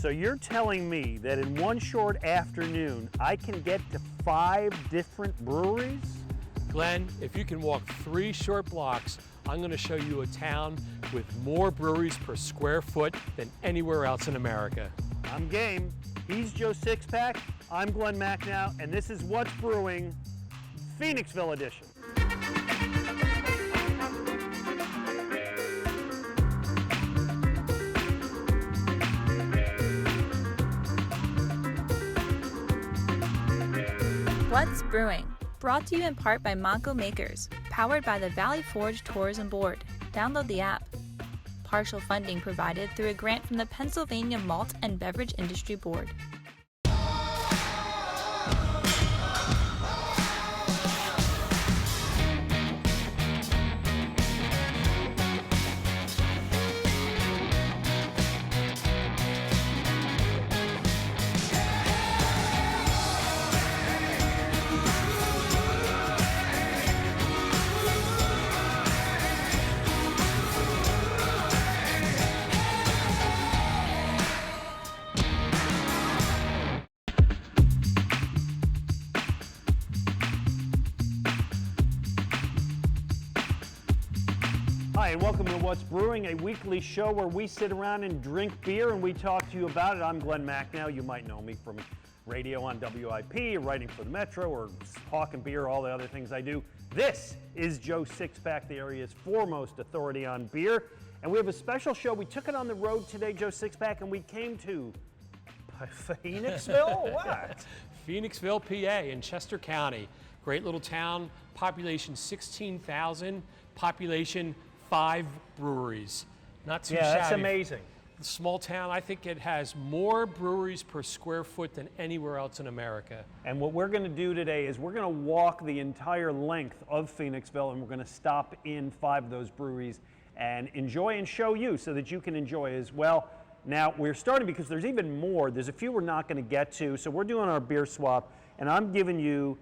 So you're telling me that in one short afternoon, I can get to 5 different breweries? Glenn, if you can walk 3 short blocks, I'm going to show you a town with more breweries per square foot than anywhere else in America. I'm game. He's Joe Sixpack, I'm Glenn Macnow, and this is What's Brewing, Pheonixville edition. What's Brewing? Brought to you in part by Monco Makers, powered by the Valley Forge Tourism Board. Download the app. Partial funding provided through a grant from the Pennsylvania Malt and Beverage Industry Board. Hi, and welcome to What's Brewing, a weekly show where we sit around and drink beer and we talk to you about it. I'm Glenn Macnow. You might know me from radio on WIP, or writing for the Metro, or hawking beer, all the other things I do. This is Joe Sixpack, the area's foremost authority on beer. And we have a special show. We took it on the road today, Joe Sixpack, and we came to Pheonixville? What? Pheonixville, PA, in Chester County. Great little town, population 16,000, population 5 breweries. Not too shabby. Yeah, that's amazing. Small town, I think it has more breweries per square foot than anywhere else in America. And what we're going to do today is we're going to walk the entire length of Pheonixville, and we're going to stop in 5 of those breweries and enjoy and show you so that you can enjoy as well. Now, we're starting because there's even more. There's a few we're not going to get to, so we're doing our beer swap, and I'm giving you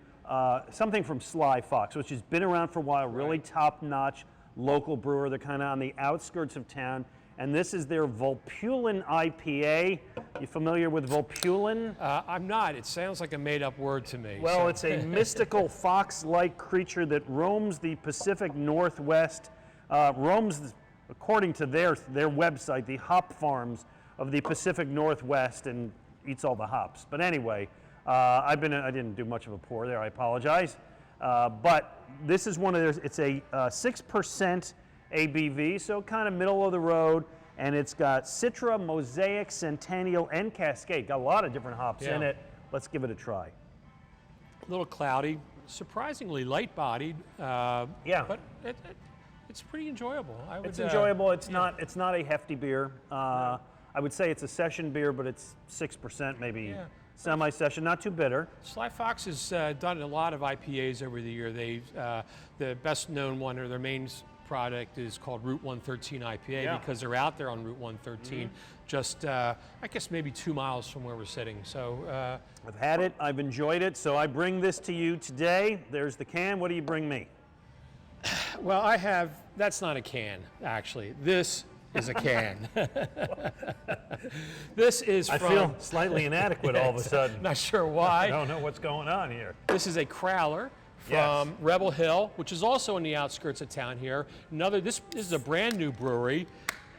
something from Sly Fox, which has been around for a while, really top-notch local brewer. They're kind of on the outskirts of town, and this is their Vulpulin IPA. You familiar with Vulpulin? I'm not. It sounds like a made-up word to me. Well, it's a mystical fox-like creature that roams the Pacific Northwest, roams, according to their website, the hop farms of the Pacific Northwest, and eats all the hops. But anyway, I didn't do much of a pour there, I apologize. But this is one of theirs. It's a 6% ABV, so kind of middle of the road, and it's got Citra, Mosaic, Centennial, and Cascade. Got a lot of different hops in it. Let's give it a try. A little cloudy, surprisingly light-bodied. But it's pretty enjoyable. It's enjoyable. It's not a hefty beer. I would say it's a session beer, but it's 6% maybe. Yeah. Semi-session, not too bitter. Sly Fox has done a lot of IPAs over the year. The best known one, or their main product, is called Route 113 IPA because they're out there on Route 113, just I guess maybe 2 miles from where we're sitting. So I've had it, I've enjoyed it, so I bring this to you today. There's the can. What do you bring me? Well, I have. That's not a can, actually. This is a can. This is I feel slightly inadequate all of a sudden. Not sure why. I don't know what's going on here. This is a Crowler from Rebel Hill, which is also in the outskirts of town here. This is a brand new brewery,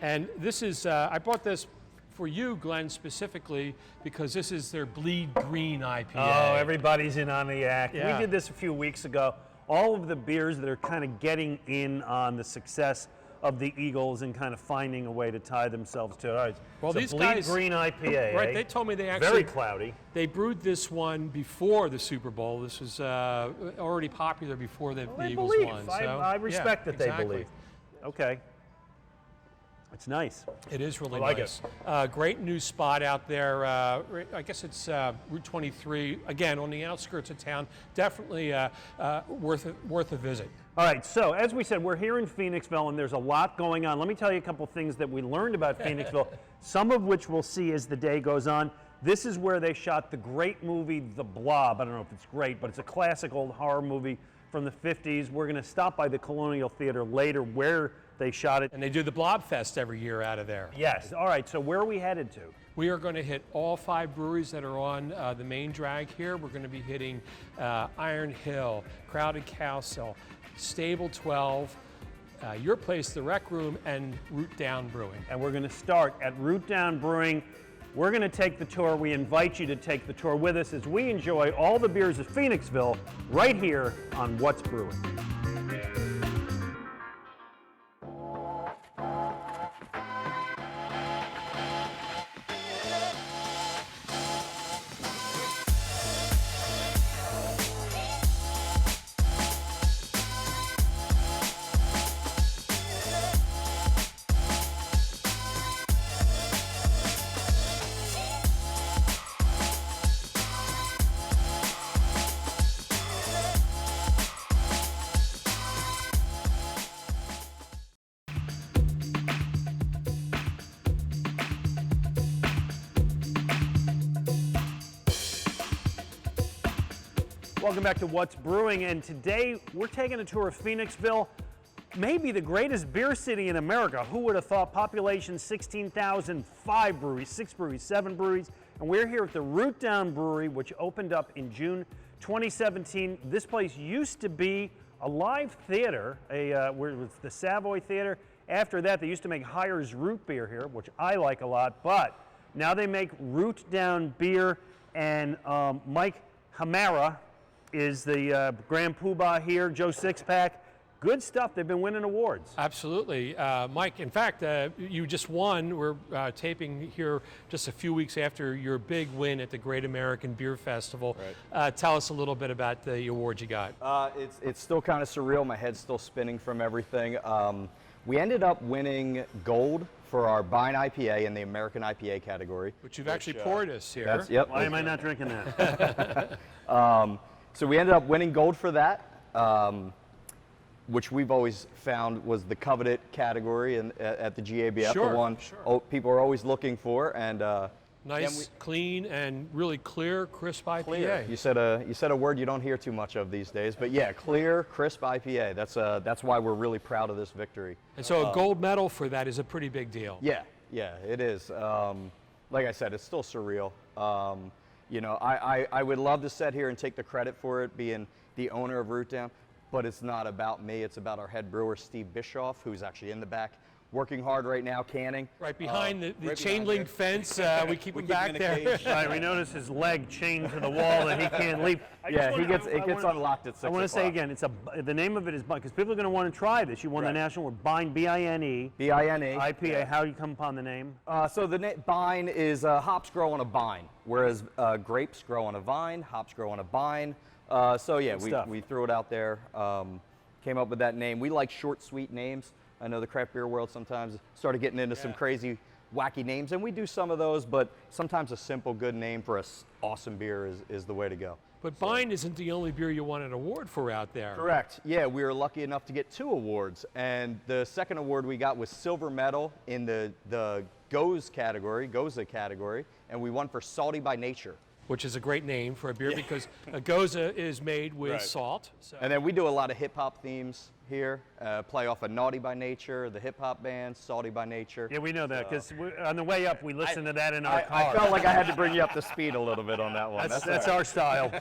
and this is, I bought this for you, Glenn, specifically because this is their Bleed Green IPA. Oh, everybody's in on the act. Yeah. We did this a few weeks ago. All of the beers that are kind of getting in on the success of the Eagles and kind of finding a way to tie themselves to it. All right. Well, so these Bleed guys, Green IPA. Right? They told me they actually very cloudy. They brewed this one before the Super Bowl. This was already popular before the Eagles won. So, I respect that they believe. Okay. It's nice. It is really nice. Great new spot out there. I guess it's Route 23, again, on the outskirts of town. Definitely worth a visit. All right, so as we said, we're here in Pheonixville, and there's a lot going on. Let me tell you a couple things that we learned about Pheonixville, some of which we'll see as the day goes on. This is where they shot the great movie, The Blob. I don't know if it's great, but it's a classic old horror movie from the 50s. We're going to stop by the Colonial Theater later, where They shot it. And they do the Blob Fest every year out of there. Yes. All right. So where are we headed to? We are going to hit all 5 breweries that are on the main drag here. We're going to be hitting Iron Hill, Crowded Castle, Stable 12, your place, the Rec Room, and Root Down Brewing. And we're going to start at Root Down Brewing. We're going to take the tour. We invite you to take the tour with us as we enjoy all the beers of Pheonixville right here on What's Brewing. Welcome back to What's Brewing, and today we're taking a tour of Pheonixville, maybe the greatest beer city in America. Who would have thought? Population 16,000, 5 breweries, 6 breweries, 7 breweries, and we're here at the Root Down Brewery, which opened up in June 2017. This place used to be a live theater, where it was the Savoy Theater. After that, they used to make Hires root beer here, which I like a lot, but now they make Root Down beer, and Mike Hamara is the Grand Poobah here, Joe Sixpack. Good stuff. They've been winning awards. Absolutely. Mike, in fact, you just won. We're taping here just a few weeks after your big win at the Great American Beer Festival. Right. Tell us a little bit about the award you got. It's still kind of surreal. My head's still spinning from everything. We ended up winning gold for our Bine IPA in the American IPA category. Which you've actually poured us here. Yep. Why am I not drinking that? So we ended up winning gold for that, which we've always found was the coveted category at the GABF, Sure, the one people are always looking for. And nice, clean, and really clear, crisp IPA. Clear. You said a word you don't hear too much of these days, but yeah, clear, crisp IPA. That's why we're really proud of this victory. And so a gold medal for that is a pretty big deal. Yeah, it is. Like I said, it's still surreal. You know, I would love to sit here and take the credit for it, being the owner of Root Down, but it's not about me. It's about our head brewer, Steve Bischoff, who's actually in the back, working hard right now, canning. Right behind the chain link fence. We keep him back there. Right, we notice his leg chained to the wall that he can't leave. It gets unlocked at 6 o'clock. I want to say again, the name of it is Bine, because people are going to want to try this. You won the national award, Bine, B-I-N-E. B-I-N-E. IPA. Yeah. How do you come upon the name? So the Bine is hops grow on a vine, whereas grapes grow on a vine, hops grow on a vine. So yeah, we threw it out there, came up with that name. We like short, sweet names. I know the craft beer world sometimes started getting into some crazy, wacky names, and we do some of those, but sometimes a simple, good name for an awesome beer is the way to go. But Bine isn't the only beer you won an award for out there. Correct. Yeah, we were lucky enough to get 2 awards, and the second award we got was silver medal in the Goza category, and we won for Salty by Nature. Which is a great name for a beer because a Goza is made with salt. So. And then we do a lot of hip-hop themes here, play off of Naughty by Nature, the hip-hop band, Salty by Nature. Yeah, we know that, because on the way up, we listened to that in our car. I felt like I had to bring you up to speed a little bit on that one. That's our style.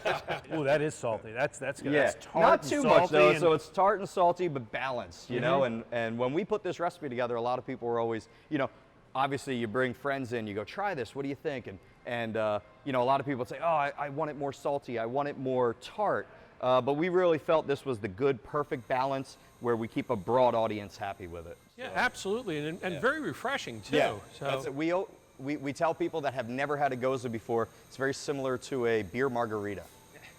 Ooh, that is salty. That's good. Yeah, That's tart not and too much though, and so it's tart and salty, but balanced, you know, and when we put this recipe together, a lot of people were always, you know, obviously you bring friends in, you go, try this, what do you think? And you know, a lot of people say, oh, I want it more salty, I want it more tart. But we really felt this was the good, perfect balance where we keep a broad audience happy with it. Yeah, absolutely, and very refreshing too. Yeah, so. that's it. We tell people that have never had a Goza before, it's very similar to a beer margarita.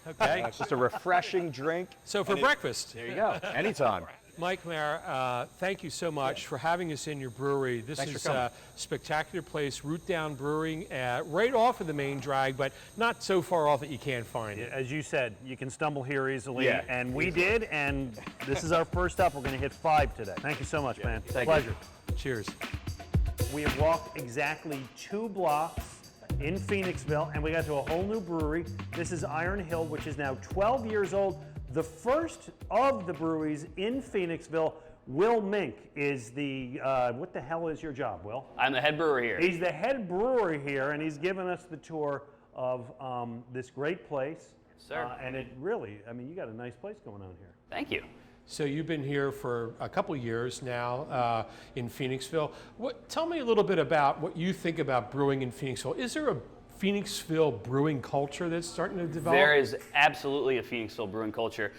Okay. It's just a refreshing drink. So for breakfast. There you go, anytime. Mike Mayor, thank you so much for having us in your brewery. This is a spectacular place, Root Down Brewing, right off of the main drag, but not so far off that you can't find it. As you said, you can stumble here easily, and we did, and this is our first stop. We're going to hit 5 today. Thank you so much, man. Pleasure. Cheers. We have walked exactly 2 blocks in Pheonixville, and we got to a whole new brewery. This is Iron Hill, which is now 12 years old. The first of the breweries in Pheonixville. Will Mink is the, what the hell is your job, Will? I'm the head brewer here. He's the head brewer here, and he's given us the tour of this great place. Yes, sir. And it really, I mean, you got a nice place going on here. Thank you. So you've been here for a couple years now in Pheonixville. Tell me a little bit about what you think about brewing in Pheonixville. Is there a Pheonixville brewing culture that's starting to develop? There is absolutely a Pheonixville brewing culture.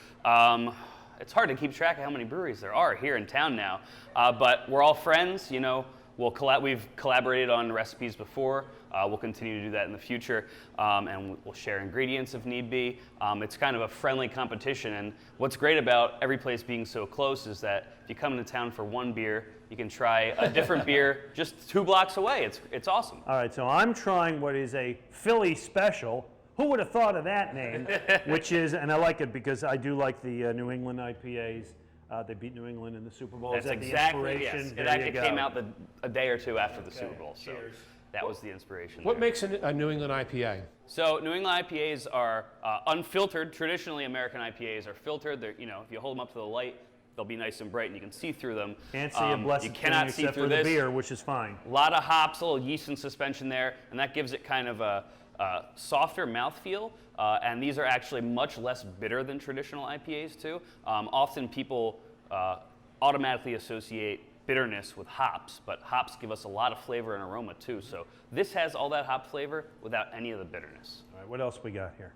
It's hard to keep track of how many breweries there are here in town now, but we're all friends. You know, we've collaborated on recipes before. We'll continue to do that in the future, and we'll share ingredients if need be. It's kind of a friendly competition, and what's great about every place being so close is that if you come into town for one beer, you can try a different beer just 2 blocks away. It's awesome. All right, so I'm trying what is a Philly special. Who would have thought of that name? Which is, and I like it because I do like the New England IPAs. They beat New England in the Super Bowl. That's is that exactly, the inspiration? yes. It came out a day or two after the Super Bowl, so Cheers. that was the inspiration. What there. makes a New England IPA? So New England IPAs are unfiltered. Traditionally, American IPAs are filtered. They're, you know, if you hold them up to the light, they'll be nice and bright, and you can see through them. Can't see a blessed You thing cannot see except through for the this. beer, which is fine. A lot of hops, a little yeast in suspension there, and that gives it kind of a softer mouthfeel. And these are actually much less bitter than traditional IPAs too. Often people automatically associate bitterness with hops, but hops give us a lot of flavor and aroma too. So this has all that hop flavor without any of the bitterness. All right, what else we got here?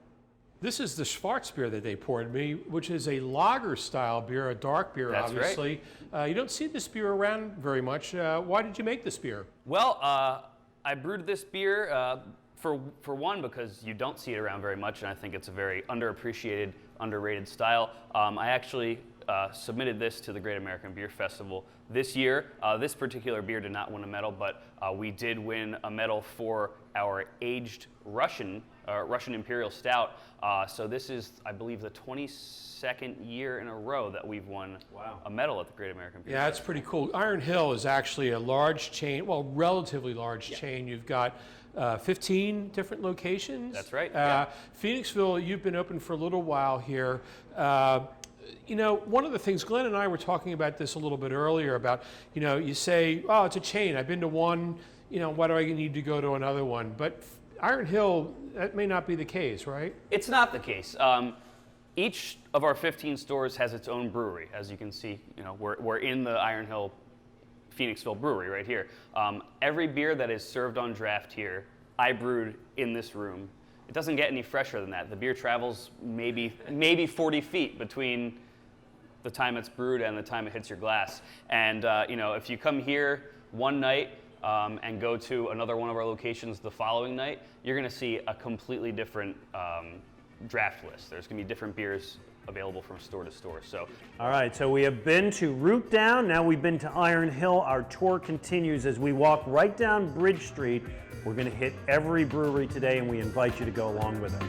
This is the Schwarz beer that they poured me, which is a lager style beer, a dark beer, That's obviously. You don't see this beer around very much. Why did you make this beer? Well, I brewed this beer for one because you don't see it around very much, and I think it's a very underappreciated, underrated style. I actually submitted this to the Great American Beer Festival this year. This particular beer did not win a medal, but we did win a medal for our aged Russian Imperial Stout. So this is, I believe, the 22nd year in a row that we've won a medal at the Great American Beer Yeah, it's pretty cool. Iron Hill is actually a large chain, well, relatively large chain. You've got 15 different locations. That's right. Pheonixville, you've been open for a little while here. You know, one of the things, Glenn and I were talking about this a little bit earlier about, you know, you say, oh, it's a chain. I've been to one, you know, why do I need to go to another one? But Iron Hill, that may not be the case, right? It's not the case. Each of our 15 stores has its own brewery. As you can see, you know, we're in the Iron Hill Pheonixville Brewery right here. Every beer that is served on draft here, I brewed in this room. It doesn't get any fresher than that. The beer travels maybe 40 feet between the time it's brewed and the time it hits your glass. And you know, if you come here one night and go to another one of our locations the following night, you're going to see a completely different draft list. There's going to be different beers available from store to store. So, all right, so we have been to Root Down, now we've been to Iron Hill. Our tour continues as we walk right down Bridge Street. We're going to hit every brewery today, and we invite you to go along with us.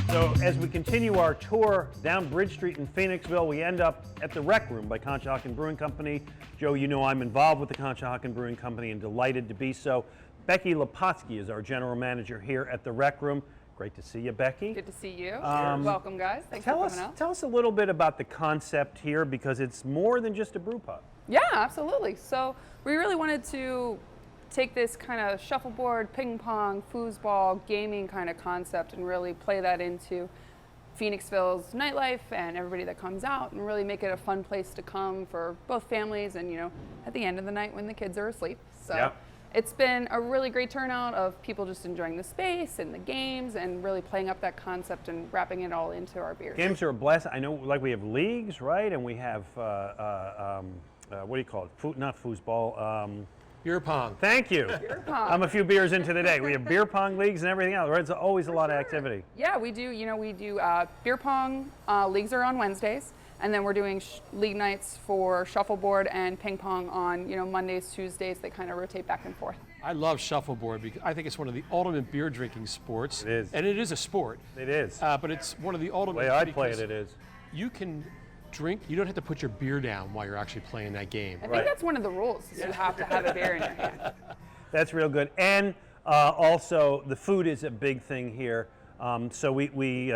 So as we continue our tour down Bridge Street in Pheonixville, we end up at the Rec Room by Conshohocken Brewing Company. Joe, you know I'm involved with the Conshohocken Brewing Company and delighted to be so. Becky Lepotsky is our general manager here at the Rec Room. Great to see you, Becky. Good to see you. Welcome, guys. Thanks for coming out. Tell us a little bit about the concept here, because it's more than just a brew pub. Yeah, absolutely. So we really wanted to take this kind of shuffleboard, ping pong, foosball, gaming kind of concept and really play that into Pheonixville's nightlife and everybody that comes out, and really make it a fun place to come for both families and, you know, at the end of the night when the kids are asleep. So yeah. It's been a really great turnout of people just enjoying the space and the games and really playing up that concept and wrapping it all into our beers. Games are a blast. I know, like, we have leagues, right? And we have, what do you call it? Not foosball. Beer pong. Thank you. Beer pong. I'm a few beers into the day. We have beer pong leagues and everything else. Right? It's always a lot of activity. Yeah, we do. We do beer pong leagues are on Wednesdays, and then we're doing league nights for shuffleboard and ping pong on Mondays, Tuesdays. They kind of rotate back and forth. I love shuffleboard because I think it's one of the ultimate beer drinking sports. It is. And it is a sport. It is. But it's one of the ultimate. The way I play because it is. You can drink. You don't have to put your beer down while you're actually playing that game. I think that's one of the rules. Is you have to have a beer in your hand. That's real good. And also, the food is a big thing here. So we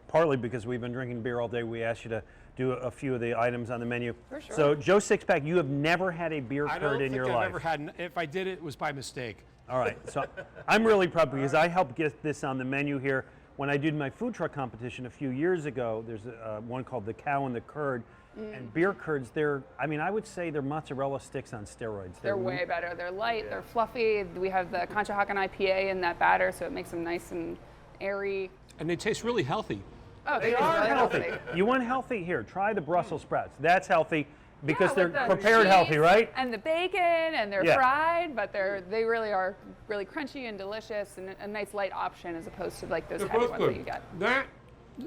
partly because we've been drinking beer all day, we asked you to do a few of the items on the menu. For sure. So Joe Sixpack, you have never had a beer I curd don't in think your I've life. ever had. If I did, it was by mistake. All right, so I'm really proud because I helped get this on the menu here. When I did my food truck competition a few years ago, there's one called the Cow and the Curd. And beer curds, I would say they're mozzarella sticks on steroids. They're way better. They're light, they're fluffy. We have the Conshohocken IPA in that batter, so it makes them nice and airy. And they taste really healthy. Oh, They taste are really healthy. You want healthy? Here, try the Brussels sprouts. That's healthy because Yeah, they're with the prepared cheese healthy, right? And the bacon, and they're Yeah. fried, but they really are really crunchy and delicious, and a nice light option as opposed to like those heavy ones that you get.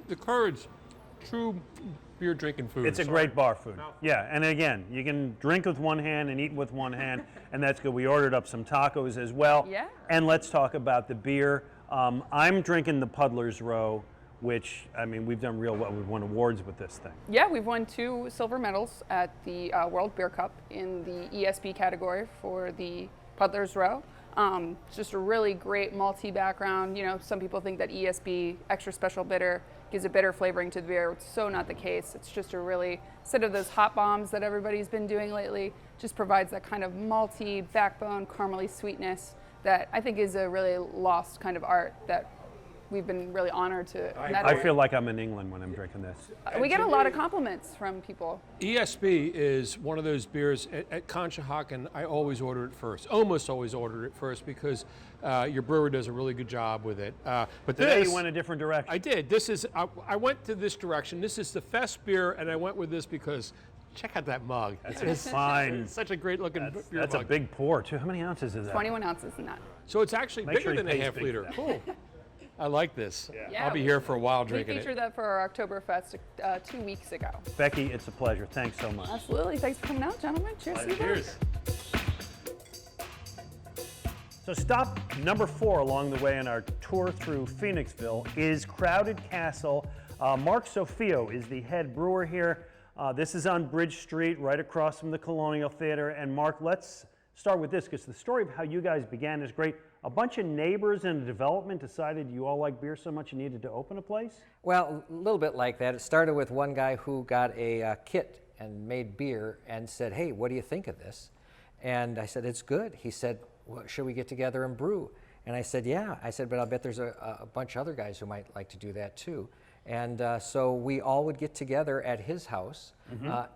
The curds, true beer drinking food. It's a great bar food. Yeah, and again, you can drink with one hand and eat with one hand, and that's good. We ordered up some tacos as well. Yeah. And let's talk about the beer. I'm drinking the Puddler's Row, which, we've done real well. We've won awards with this thing. Yeah, we've won 2 silver medals at the World Beer Cup in the ESB category for the Puddler's Row. It's just a really great malty background. Some people think that ESB, extra special bitter, gives a bitter flavoring to the beer. It's so not the case. It's just a really, instead of those hot bombs that everybody's been doing lately, just provides that kind of malty, backbone, caramely sweetness that I think is a really lost kind of art that we've been really honored to. I feel like I'm in England when I'm drinking this. We get a lot of compliments from people. ESB is one of those beers at Conshohocken. I always order it first, almost always order it first because your brewer does a really good job with it. But Today this, you went a different direction. I did. This is I went to this direction. This is the Fest beer, and I went with this because check out that mug. That's fine. It's such a great looking beer That's mug. a big pour too. How many ounces is that? 21 ounces in that. So it's actually Make bigger sure he than a pays half big liter. for that. Cool. I like this. Yeah, I'll be here for a while We drinking featured it. that for our Oktoberfest 2 weeks ago. Becky, it's a pleasure. Thanks so much. Absolutely. Thanks for coming out, gentlemen. Cheers to you both. Cheers. So stop number 4 along the way in our tour through Pheonixville is Crowded Castle. Mark Sofio is the head brewer here. This is on Bridge Street, right across from the Colonial Theater. And Mark, let's start with this because the story of how you guys began is great. A bunch of neighbors in the development decided you all like beer so much you needed to open a place? Well, a little bit like that. It started with one guy who got a kit and made beer and said, hey, what do you think of this? And I said, it's good. He said, well, should we get together and brew? And I said, yeah. I said, but I'll bet there's a bunch of other guys who might like to do that too. And so we all would get together at his house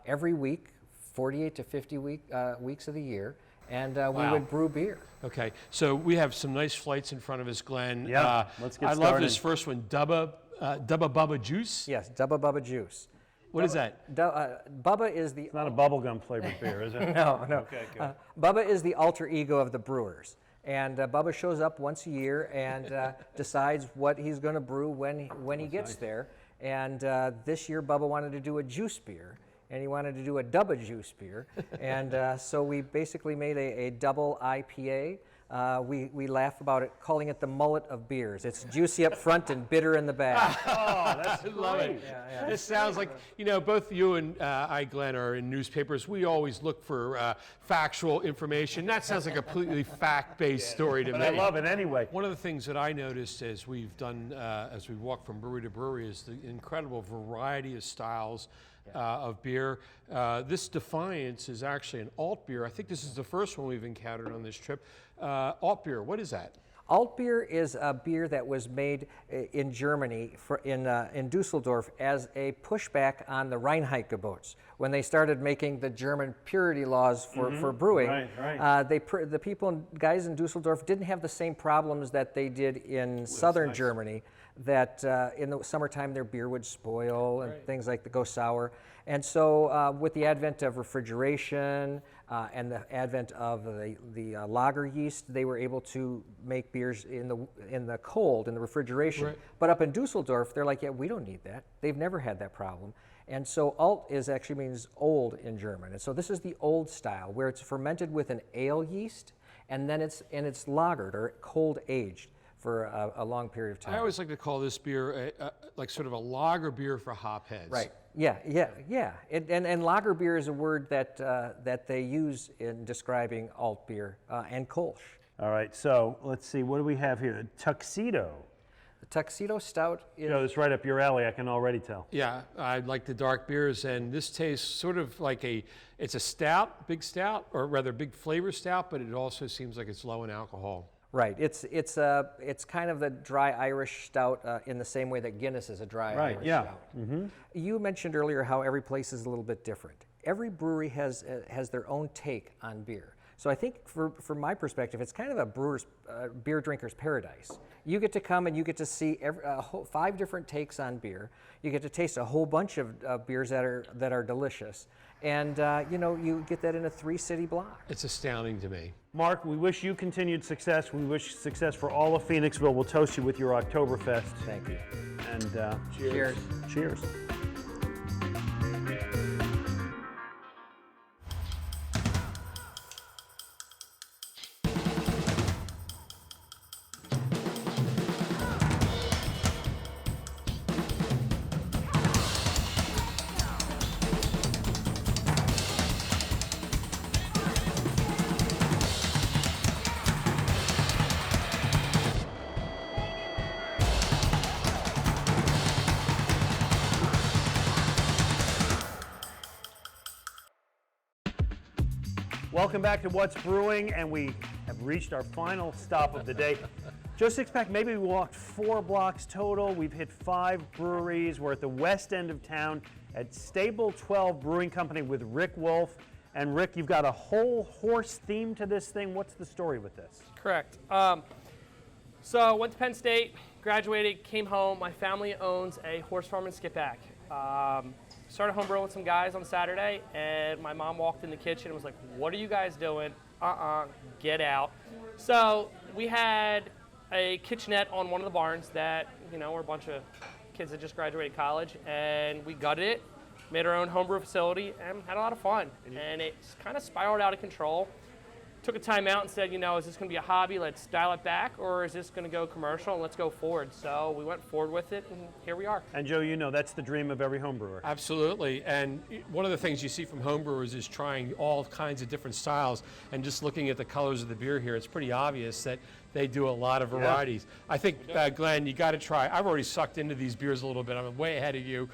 every week, 48 to 50 weeks of the year, and we would brew beer. Okay, so we have some nice flights in front of us, Glenn. Yeah, let's get I started. love this first one, Dubba Bubba Juice. Yes, Dubba Bubba Juice. What is that? Bubba is the... It's not a bubblegum flavored beer, is it? No. Okay, good. Bubba is the alter ego of the brewers. And Bubba shows up once a year and decides what he's going to brew when he gets there. And this year, Bubba wanted to do a juice beer, and he wanted to do a Dubba juice beer. And so we basically made a double IPA. We laugh about it, calling it the mullet of beers. It's juicy up front and bitter in the back. Oh, that's I love it. Yeah. This sounds like, both you and I, Glenn, are in newspapers. We always look for factual information. That sounds like a completely fact-based story to But me. I love it anyway. One of the things that I noticed as we've done, as we walk from brewery to brewery, is the incredible variety of styles of beer. This Defiance is actually an alt beer. I think this is the first one we've encountered on this trip. Alt beer, what is that? Alt beer is a beer that was made in Germany in Dusseldorf as a pushback on the Reinheitsgebot. When they started making the German purity laws for brewing, Right. the people, guys in Dusseldorf, didn't have the same problems that they did in southern Germany, that in the summertime their beer would spoil and things like that, go sour. And so with the advent of refrigeration and the advent of the lager yeast, they were able to make beers in the cold, in the refrigeration. Right. But up in Dusseldorf, they're like, yeah, we don't need that. They've never had that problem. And so alt actually means old in German. And so this is the old style, where it's fermented with an ale yeast, and then it's lagered or cold aged for a long period of time. I always like to call this beer like sort of a lager beer for hop heads. Right. Yeah. And lager beer is a word that they use in describing alt beer and Kolsch. All right, so let's see, what do we have here? Tuxedo. The Tuxedo Stout is... It's right up your alley, I can already tell. Yeah, I like the dark beers, and this tastes sort of like it's a stout, big stout, or rather big flavor stout, but it also seems like it's low in alcohol. Right. It's kind of the dry Irish stout in the same way that Guinness is a dry Irish stout. Mm-hmm. You mentioned earlier how every place is a little bit different. Every brewery has their own take on beer. So I think, from my perspective, it's kind of a beer drinker's paradise. You get to come and you get to see 5 different takes on beer. You get to taste a whole bunch of beers that are delicious, and you get that in a 3-city block. It's astounding to me. Mark, we wish you continued success. We wish success for all of Pheonixville. We'll toast you with your Oktoberfest. Thank you. And Cheers. Cheers. Welcome back to What's Brewing, and we have reached our final stop of the day. Joe Sixpack, maybe we walked 4 blocks total. We've hit 5 breweries. We're at the west end of town at Stable 12 Brewing Company with Rick Wolf. And Rick, you've got a whole horse theme to this thing. What's the story with this? Correct. So went to Penn State, graduated, came home. My family owns a horse farm in Skippack. Started homebrewing with some guys on Saturday, and my mom walked in the kitchen and was like, "What are you guys doing? Get out." So we had a kitchenette on one of the barns that, we're a bunch of kids that just graduated college, and we gutted it, made our own homebrew facility, and had a lot of fun. And it's kind of spiraled out of control. Took a time out and said, is this going to be a hobby? Let's dial it back, or is this going to go commercial and let's go forward? So we went forward with it, and here we are. And Joe, that's the dream of every home brewer. Absolutely, and one of the things you see from homebrewers is trying all kinds of different styles, and just looking at the colors of the beer here, it's pretty obvious that they do a lot of varieties. I think, Glenn, you got to try. I've already sucked into these beers a little bit. I'm way ahead of you.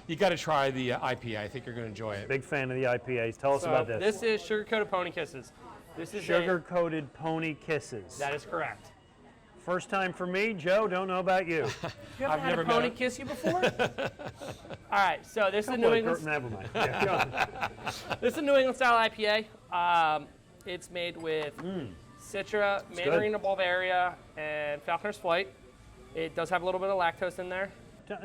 You got to try the IPA. I think you're going to enjoy it. Big fan of the IPAs. Tell us about this. This is Sugar-Coated Pony Kisses. This is Sugar-Coated Pony Kisses. That is correct. First time for me. Joe, don't know about you. You haven't had a pony kiss you before? All right, so this is a New England. Never mind. Yeah, go on. This is a New England style IPA. It's made with Citra, Mandarina Bavaria, and Falconer's Flight. It does have a little bit of lactose in there.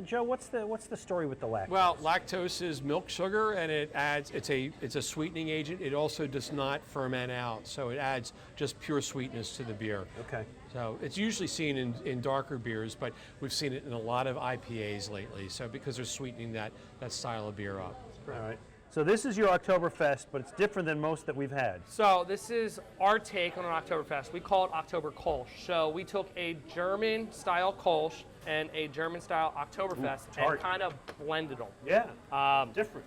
Joe, what's the story with the lactose? Well, lactose is milk sugar, and it's a sweetening agent. It also does not ferment out, so it adds just pure sweetness to the beer. Okay. So it's usually seen in darker beers, but we've seen it in a lot of IPAs lately. So because they're sweetening that style of beer up. All right. So this is your Oktoberfest, but it's different than most that we've had. So this is our take on an Oktoberfest. We call it Oktober Kolsch. So we took a German style Kolsch and a German style Oktoberfest and kind of blended them. Yeah, different.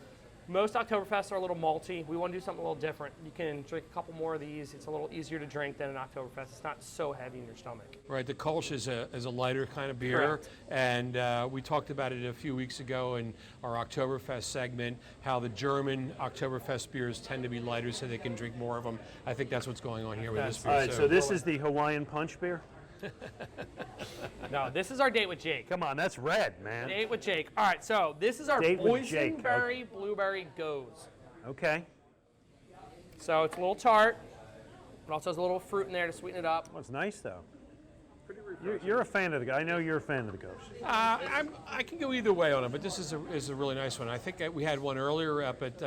Most Oktoberfests are a little malty. We want to do something a little different. You can drink a couple more of these. It's a little easier to drink than an Oktoberfest. It's not so heavy in your stomach. Right, the Kolsch is a lighter kind of beer. Correct. And we talked about it a few weeks ago in our Oktoberfest segment, how the German Oktoberfest beers tend to be lighter so they can drink more of them. I think that's what's going on here with this beer. All right, so this is the Hawaiian Punch beer? No, this is our date with Jake. Come on, that's red, man. Date with Jake. All right, so this is our Date with Jake, boysenberry blueberry goes. Okay. So it's a little tart. It also has a little fruit in there to sweeten it up. Well, it's nice, though. Pretty You're a fan of the I know you're a fan of the Ghost. I can go either way on it, but this is a really nice one. I think we had one earlier up at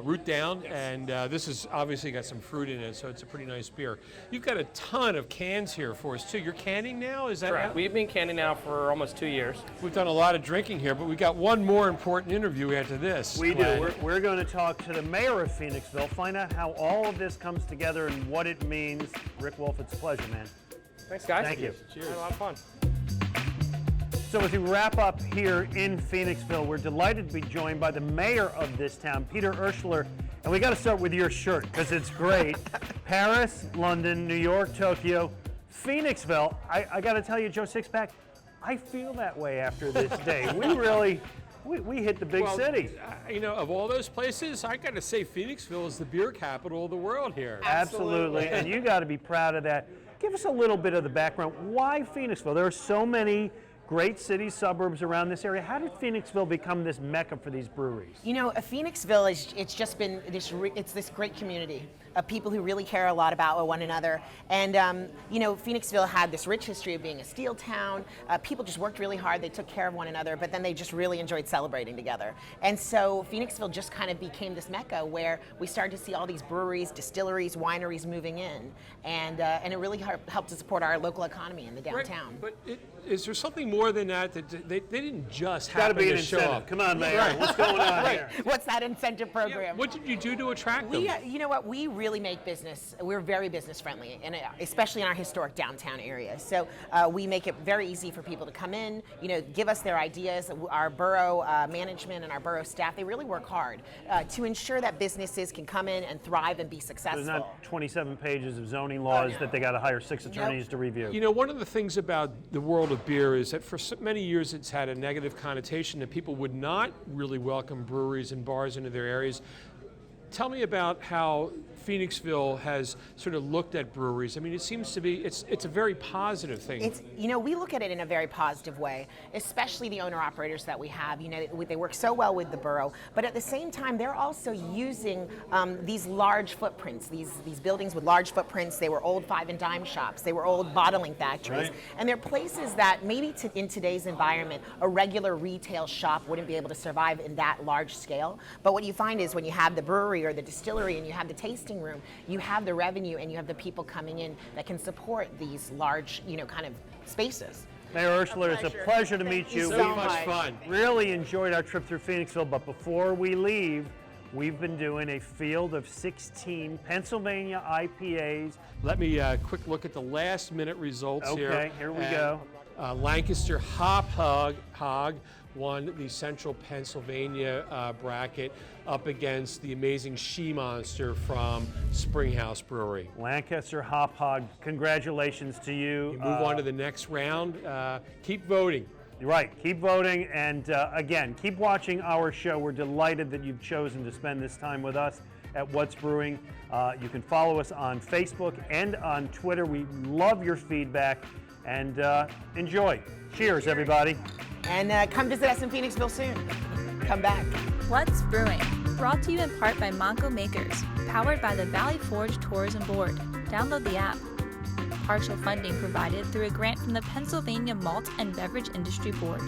Root Down, and this has obviously got some fruit in it, so it's a pretty nice beer. You've got a ton of cans here for us too. You're canning now, is that Correct. We've been canning now for almost 2 years. We've done a lot of drinking here, but we got one more important interview after this. We do. We're going to talk to the mayor of Pheonixville, find out how all of this comes together and what it means. Rick Wolf, it's a pleasure, man. Thanks, guys. Thank you. Cheers. Had a lot of fun. So as we wrap up here in Pheonixville, we're delighted to be joined by the mayor of this town, Peter Urschler. And we got to start with your shirt because it's great. Paris, London, New York, Tokyo, Pheonixville. I got to tell you, Joe Sixpack, I feel that way after this day. We hit the big city. You know, of all those places, I got to say Pheonixville is the beer capital of the world here. Absolutely. And you got to be proud of that. Give us a little bit of the background. Why Pheonixville? There are so many great city suburbs around this area. How did Pheonixville become this mecca for these breweries? You know, Pheonixville it's just been it's this great community of people who really care a lot about one another. And you know, Pheonixville had this rich history of being a steel town. People just worked really hard. They took care of one another, but then they just really enjoyed celebrating together. And so Pheonixville just kind of became this mecca where we started to see all these breweries, distilleries, wineries moving in, and it really helped to support our local economy in the downtown. Right. But is there something more than that? They didn't just Got to happen be an to show incentive. up. Come on, Mayor. What's going on here? What's that incentive program? What did you do to attract them? You know what? We really make business. We're very business friendly, and especially in our historic downtown area. So we make it very easy for people to come in. You know, give us their ideas. Our borough management and our borough staff, they really work hard to ensure that businesses can come in and thrive and be successful. There's not 27 pages of zoning laws that they got to hire 6 attorneys to review. You know, one of the things about the world of beer is that for so many years it's had a negative connotation that people would not really welcome breweries and bars into their areas. Tell me about how Pheonixville has sort of looked at breweries. I mean, it seems to be, it's a very positive thing. You know, we look at it in a very positive way, especially the owner-operators that we have. You know, they work so well with the borough, but at the same time, they're also using these large footprints, these buildings with large footprints. They were old 5 and dime shops. They were old bottling factories. Right. And they're places that maybe in today's environment, a regular retail shop wouldn't be able to survive in that large scale. But what you find is when you have the brewery or the distillery and you have the tasting room, you have the revenue and you have the people coming in that can support these large, you know, kind of spaces. Mayor Urschler, it's a pleasure to meet you. So much fun. Really enjoyed our trip through Pheonixville, but before we leave, we've been doing a field of 16 Pennsylvania IPAs. Let me quick look at the last minute results here. Okay, here we go. Lancaster Hop Hog won the Central Pennsylvania bracket up against the amazing She Monster from Springhouse Brewery. Lancaster Hop Hog, congratulations to you. You move on to the next round. Keep voting. You're right, keep voting, and again, keep watching our show. We're delighted that you've chosen to spend this time with us at What's Brewing. You can follow us on Facebook and on Twitter. We love your feedback, and enjoy. Cheers, everybody. And come visit us in Pheonixville soon. Come back. What's Brewing? Brought to you in part by Monco Makers, powered by the Valley Forge Tourism Board. Download the app. Partial funding provided through a grant from the Pennsylvania Malt and Beverage Industry Board.